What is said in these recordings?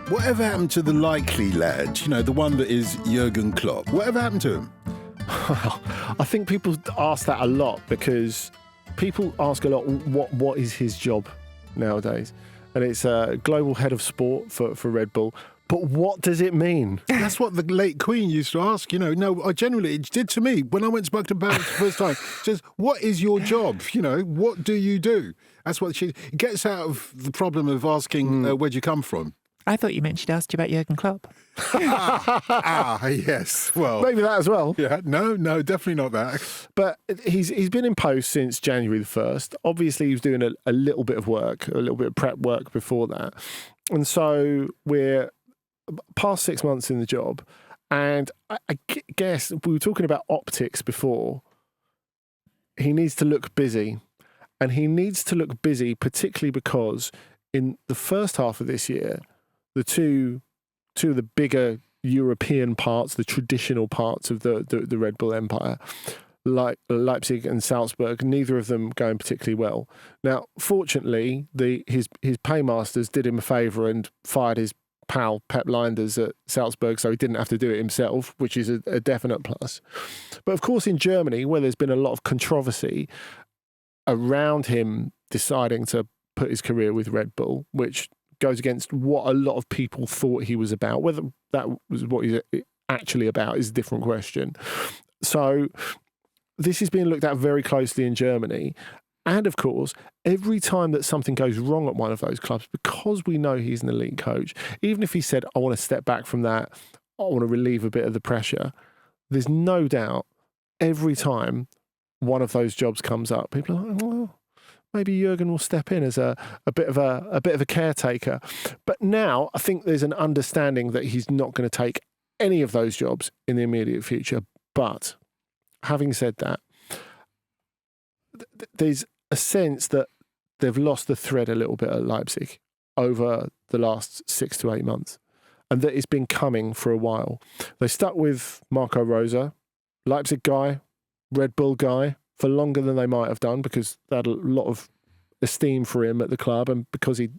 Whatever happened to the likely lad? You know, the one that is Jürgen Klopp. Whatever happened to him? I think people ask that a lot because people ask a lot, what is his job nowadays? And it's global head of sport for Red Bull. But what does it mean? That's what the late Queen used to ask. You know, no, I generally, it did to me when I went to Buckingham Palace the first time. She says, what is your job? You know, what do you do? That's what she gets out of the problem of asking, where'd you come from? I thought you meant she'd asked you about Jürgen Klopp. Yes. Well, Maybe that as well. Yeah, no, definitely not that. But he's been in post since January the 1st. Obviously, he was doing a little bit of work, a little bit of prep work before that. And so we're past 6 months in the job. And I guess we were talking about optics before. He needs to look busy. And he needs to look busy, particularly because in the first half of this year, the two of the bigger European parts, the traditional parts of the Red Bull empire, like Leipzig and Salzburg, neither of them going particularly well. Now, fortunately, his paymasters did him a favour and fired his pal Pep Lijnders at Salzburg, so he didn't have to do it himself, which is a definite plus. But of course, in Germany, where there's been a lot of controversy around him deciding to put his career with Red Bull, which goes against what a lot of people thought he was about. Whether that was what he's actually about is a different question. So this is being looked at very closely in Germany. And of course, every time that something goes wrong at one of those clubs, because we know he's an elite coach, even if he said, I want to step back from that, I want to relieve a bit of the pressure, there's no doubt every time one of those jobs comes up, people are like, well, maybe Jürgen will step in as a bit of a caretaker. But now I think there's an understanding that he's not going to take any of those jobs in the immediate future. But having said that, there's a sense that they've lost the thread a little bit at Leipzig over the last 6 to 8 months, and that it's been coming for a while. They stuck with Marco Rosa, Leipzig guy, Red Bull guy, for longer than they might have done because they had a lot of esteem for him at the club and because he'd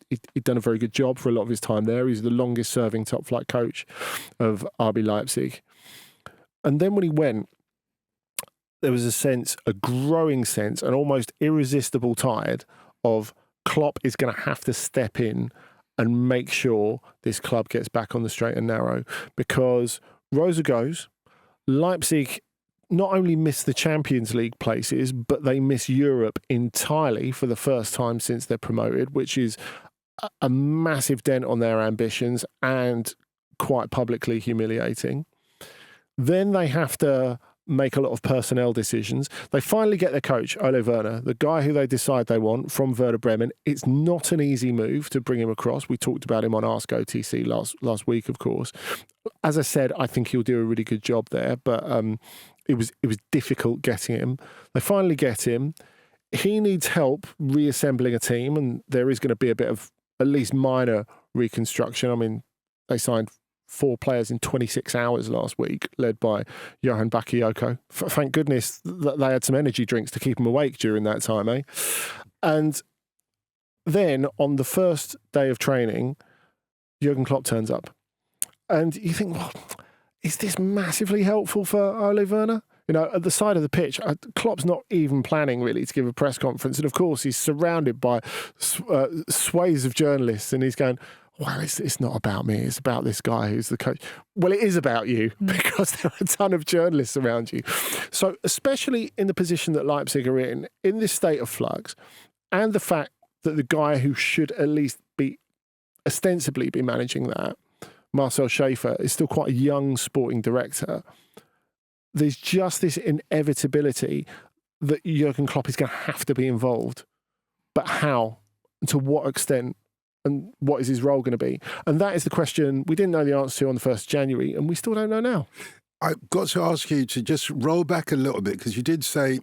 done a very good job for a lot of his time there. He's the longest serving top flight coach of RB Leipzig. And then when he went, there was a growing sense, an almost irresistible tide of Klopp is going to have to step in and make sure this club gets back on the straight and narrow, because Rosa goes, Leipzig not only miss the Champions League places, but they miss Europe entirely for the first time since they're promoted, which is a massive dent on their ambitions and quite publicly humiliating. Then they have to make a lot of personnel decisions. They finally get their coach, Ole Werner, the guy who they decide they want from Werder Bremen. It's not an easy move to bring him across. We talked about him on Ask OTC last week, of course. As I said, I think he'll do a really good job there, but it was difficult getting him. They finally get him. He needs help reassembling a team, and there is going to be a bit of at least minor reconstruction. I mean, they signed 4 players in 26 hours last week, led by Johan Bakayoko. Thank goodness that they had some energy drinks to keep them awake during that time, eh? And then on the first day of training, Jürgen Klopp turns up. And you think, well, is this massively helpful for Ole Werner? You know, at the side of the pitch, Klopp's not even planning really to give a press conference. And of course, he's surrounded by swathes of journalists and he's going, well, it's not about me. It's about this guy who's the coach. Well, it is about you because there are a ton of journalists around you. So especially in the position that Leipzig are in this state of flux, and the fact that the guy who should at least be ostensibly be managing that, Marcel Schäfer, is still quite a young sporting director, there's just this inevitability that Jürgen Klopp is going to have to be involved. But how? And to what extent? And what is his role going to be? And that is the question we didn't know the answer to on the 1st of January, and we still don't know now. I've got to ask you to just roll back a little bit, because you did say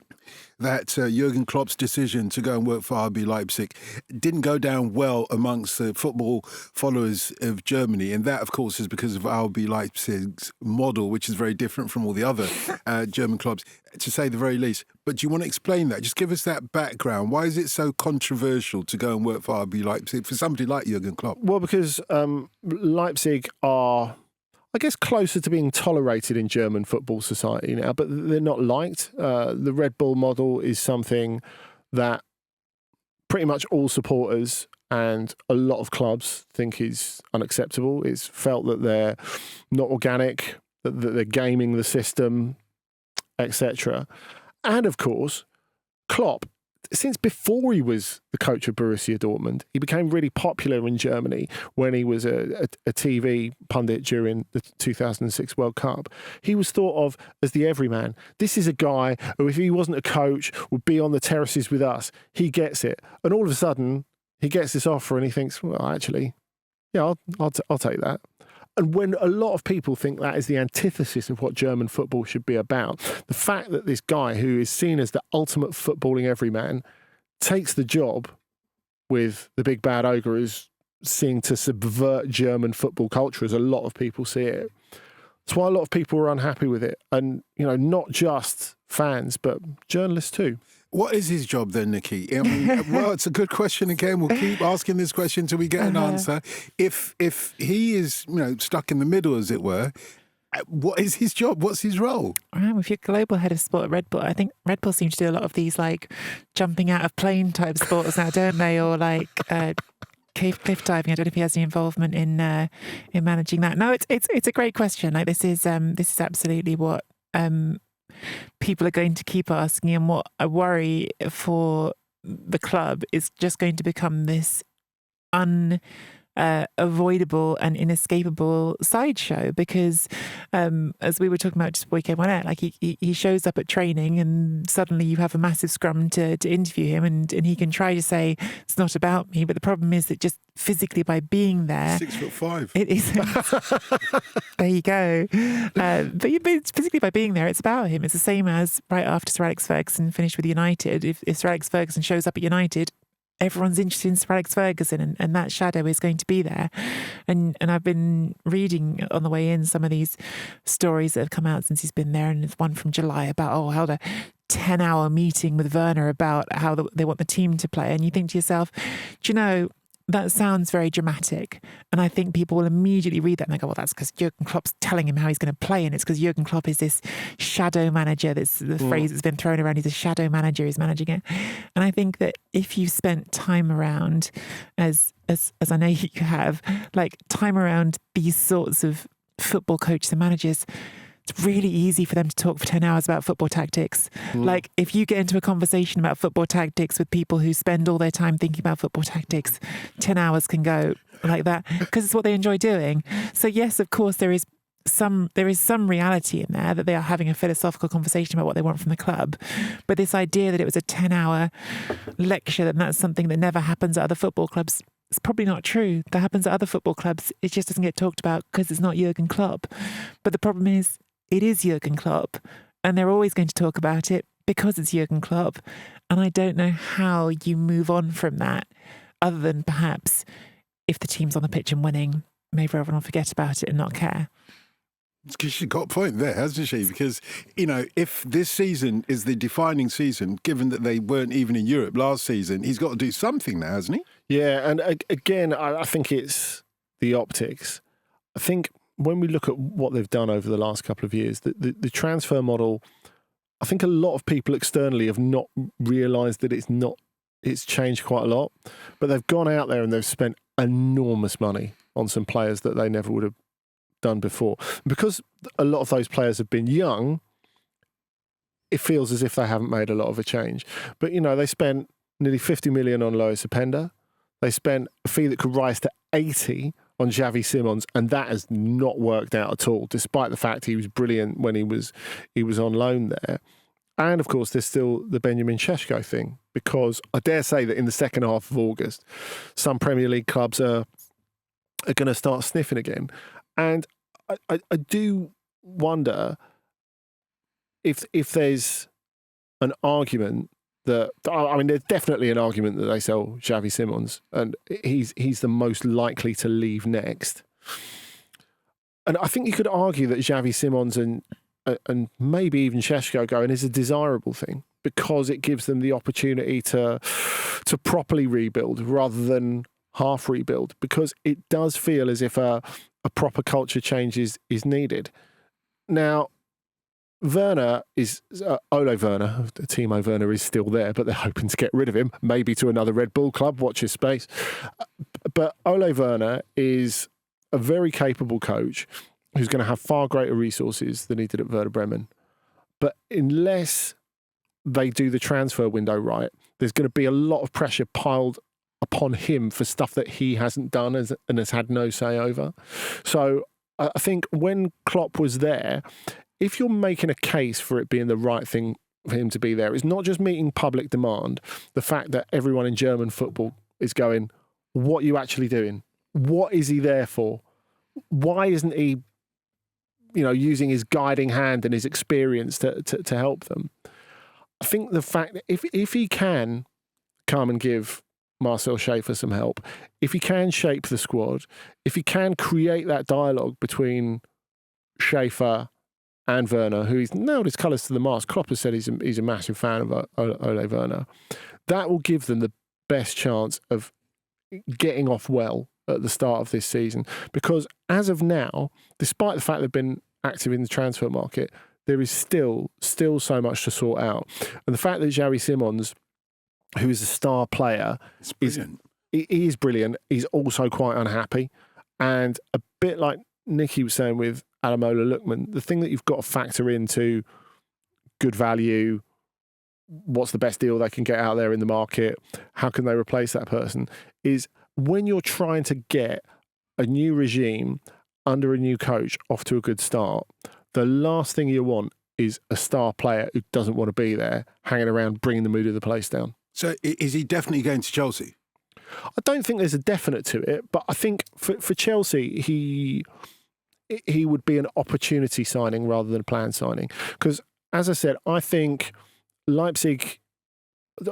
that Jürgen Klopp's decision to go and work for RB Leipzig didn't go down well amongst the football followers of Germany. And that, of course, is because of RB Leipzig's model, which is very different from all the other German clubs, to say the very least. But do you want to explain that? Just give us that background. Why is it so controversial to go and work for RB Leipzig for somebody like Jürgen Klopp? Well, because Leipzig are, I guess, closer to being tolerated in German football society now, but they're not liked. The Red Bull model is something that pretty much all supporters and a lot of clubs think is unacceptable. It's felt that they're not organic, that they're gaming the system, etc. And of course, Klopp, since before he was the coach of Borussia Dortmund, he became really popular in Germany when he was a TV pundit during the 2006 World Cup. He was thought of as the everyman. This is a guy who, if he wasn't a coach, would be on the terraces with us. He gets it. And all of a sudden, he gets this offer and he thinks, well, actually, yeah, I'll take that. And when a lot of people think that is the antithesis of what German football should be about, the fact that this guy who is seen as the ultimate footballing everyman takes the job with the big bad ogre who's seeing to subvert German football culture, as a lot of people see it. That's why a lot of people are unhappy with it. And, you know, not just fans, but journalists too. What is his job then, Nicky? I mean, well, it's a good question again. We'll keep asking this question till we get an answer. If he is, you know, stuck in the middle, as it were, what is his job? What's his role? If you're global head of sport at Red Bull, I think Red Bull seem to do a lot of these like jumping out of plane type sports now, don't they? Or like cliff diving. I don't know if he has any involvement in managing that. No, it's a great question. Like this is absolutely what people are going to keep asking, and what I worry for the club is just going to become this avoidable and inescapable sideshow, because as we were talking about just before he came on air, like he shows up at training and suddenly you have a massive scrum to interview him, and he can try to say it's not about me, but the problem is that just physically by being there, 6'5", it is. There you go. But physically by being there, it's about him. It's the same as right after Sir Alex Ferguson finished with United. If Sir Alex Ferguson shows up at United, everyone's interested in Sir Alex Ferguson, and that shadow is going to be there. And I've been reading on the way in some of these stories that have come out since he's been there, and there's one from July about how the 10-hour meeting with Werner about how they want the team to play. And you think to yourself, do you know, that sounds very dramatic. And I think people will immediately read that and they go, well, that's because Jürgen Klopp's telling him how he's going to play. And it's because Jürgen Klopp is this shadow manager. That's the phrase that's been thrown around. He's a shadow manager. He's managing it. And I think that if you spent time around, as I know you have, like time around these sorts of football coaches and managers, it's really easy for them to talk for 10 hours about football tactics. Like if you get into a conversation about football tactics with people who spend all their time thinking about football tactics, 10 hours can go like that because it's what they enjoy doing. So yes, of course, there is some reality in there that they are having a philosophical conversation about what they want from the club. But this idea that it was a 10-hour lecture and that's something that never happens at other football clubs, it's probably not true. That happens at other football clubs. It just doesn't get talked about because it's not Jürgen Klopp. But the problem is, it is Jürgen Klopp, and they're always going to talk about it because it's Jürgen Klopp. And I don't know how you move on from that, other than perhaps if the team's on the pitch and winning, maybe everyone will forget about it and not care. Because she's got a point there, hasn't she? Because, you know, if this season is the defining season, given that they weren't even in Europe last season, he's got to do something now, hasn't he? Yeah, and again, I think it's the optics. I think when we look at what they've done over the last couple of years, the transfer model, I think a lot of people externally have not realised that it's changed quite a lot. But they've gone out there and they've spent enormous money on some players that they never would have done before. Because a lot of those players have been young, it feels as if they haven't made a lot of a change. But, you know, they spent nearly 50 million on Lois Openda. They spent a fee that could rise to 80 on Xavi Simons, and that has not worked out at all, despite the fact he was brilliant when he was on loan there. And of course, there's still the Benjamin Šeško thing, because I dare say that in the second half of August, some Premier League clubs are going to start sniffing again. And I do wonder if there's an argument that, I mean, there's definitely an argument that they sell Xavi Simons, and he's the most likely to leave next. And I think you could argue that Xavi Simons and maybe even Šeško going is a desirable thing, because it gives them the opportunity to properly rebuild rather than half rebuild, because it does feel as if a proper culture change is needed. Now, Werner is Ole Werner. Timo Werner is still there, but they're hoping to get rid of him, maybe to another Red Bull club. Watch his space. But Ole Werner is a very capable coach who's going to have far greater resources than he did at Werder Bremen. But unless they do the transfer window right, there's going to be a lot of pressure piled upon him for stuff that he hasn't done and has had no say over. So I think when Klopp was there, if you're making a case for it being the right thing for him to be there, it's not just meeting public demand. The fact that everyone in German football is going, what are you actually doing? What is he there for? Why isn't he, using his guiding hand and his experience to help them? I think the fact that if he can come and give Marcel Schaefer some help, if he can shape the squad, if he can create that dialogue between Schaefer and Werner, who he's nailed his colours to the mast. Klopp has said he's a massive fan of Ole Werner. That will give them the best chance of getting off well at the start of this season. Because as of now, despite the fact they've been active in the transfer market, there is still so much to sort out. And the fact that Xavi Simons, who is a star player, he is brilliant. He's also quite unhappy. And a bit like Nicky was saying with Alamola Lookman, the thing that you've got to factor into good value, what's the best deal they can get out there in the market, how can they replace that person, is when you're trying to get a new regime under a new coach off to a good start, the last thing you want is a star player who doesn't want to be there, hanging around, bringing the mood of the place down. So is he definitely going to Chelsea? I don't think there's a definite to it, but I think for Chelsea, he would be an opportunity signing rather than a planned signing. Because, as I said, I think Leipzig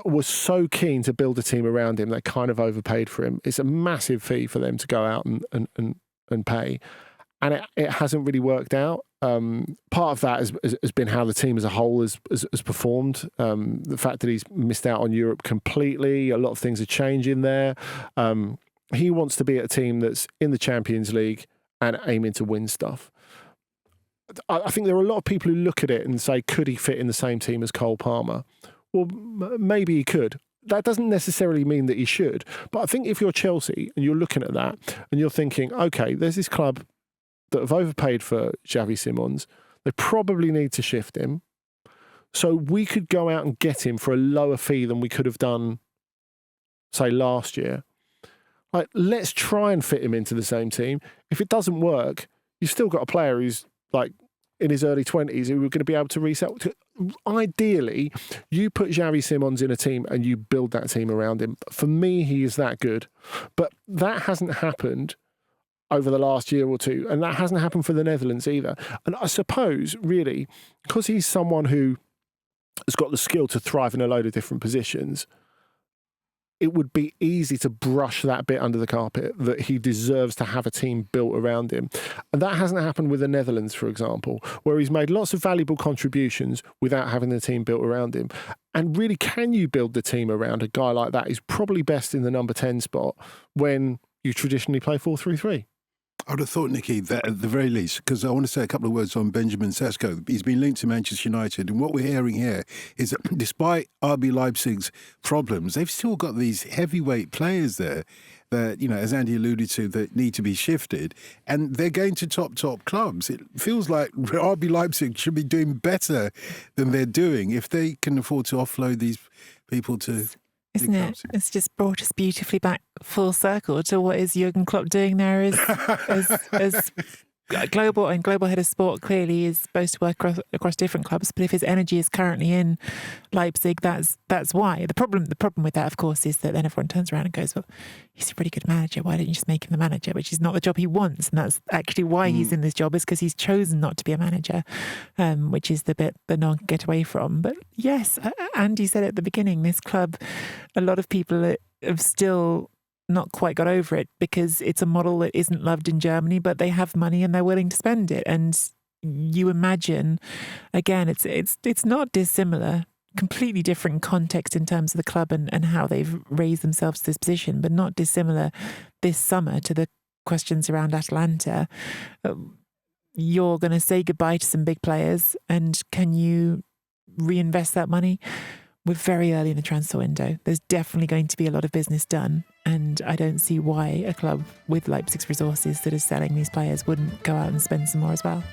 was so keen to build a team around him, they kind of overpaid for him. It's a massive fee for them to go out and pay. And it hasn't really worked out. Part of that has been how the team as a whole has performed. The fact that he's missed out on Europe completely. A lot of things are changing there. He wants to be at a team that's in the Champions League and aiming to win stuff. I think there are a lot of people who look at it and say, could he fit in the same team as Cole Palmer? Well, maybe he could. That doesn't necessarily mean that he should. But I think if you're Chelsea and you're looking at that and you're thinking, okay, there's this club that have overpaid for Xavi Simons. They probably need to shift him. So we could go out and get him for a lower fee than we could have done, say, last year. Like, let's try and fit him into the same team. If it doesn't work, you've still got a player who's like in his early 20s who are going to be able to resell. Ideally, you put Xavi Simons in a team and you build that team around him. For me, he is that good. But that hasn't happened over the last year or two, and that hasn't happened for the Netherlands either. And I suppose, really, because he's someone who has got the skill to thrive in a load of different positions, it would be easy to brush that bit under the carpet, that he deserves to have a team built around him. And that hasn't happened with the Netherlands, for example, where he's made lots of valuable contributions without having the team built around him. And really, can you build the team around a guy like that? He's probably best in the number 10 spot when you traditionally play 4-3-3. I would have thought, Nicky, that at the very least, because I want to say a couple of words on Benjamin Sesko. He's been linked to Manchester United, and what we're hearing here is that despite RB Leipzig's problems, they've still got these heavyweight players there that, as Andy alluded to, that need to be shifted, and they're going to top clubs. It feels like RB Leipzig should be doing better than they're doing if they can afford to offload these people to... Isn't it? It's just brought us beautifully back full circle to what is Jürgen Klopp doing there as global head of sport clearly is supposed to work across different clubs, but if his energy is currently in Leipzig, that's why. The problem with that, of course, is that then everyone turns around and goes, well, he's a pretty good manager, why don't you just make him the manager? Which is not the job he wants, and that's actually why he's in this job, is because he's chosen not to be a manager, which is the bit that no one can get away from. But yes, Andy said at the beginning, this club, a lot of people have still not quite got over it because it's a model that isn't loved in Germany, but they have money and they're willing to spend it. And you imagine, again, it's not dissimilar, completely different context in terms of the club and how they've raised themselves to this position, but not dissimilar this summer to the questions around Atalanta. You're going to say goodbye to some big players, and can you reinvest that money? We're very early in the transfer window. There's definitely going to be a lot of business done. And I don't see why a club with Leipzig's resources that is selling these players wouldn't go out and spend some more as well.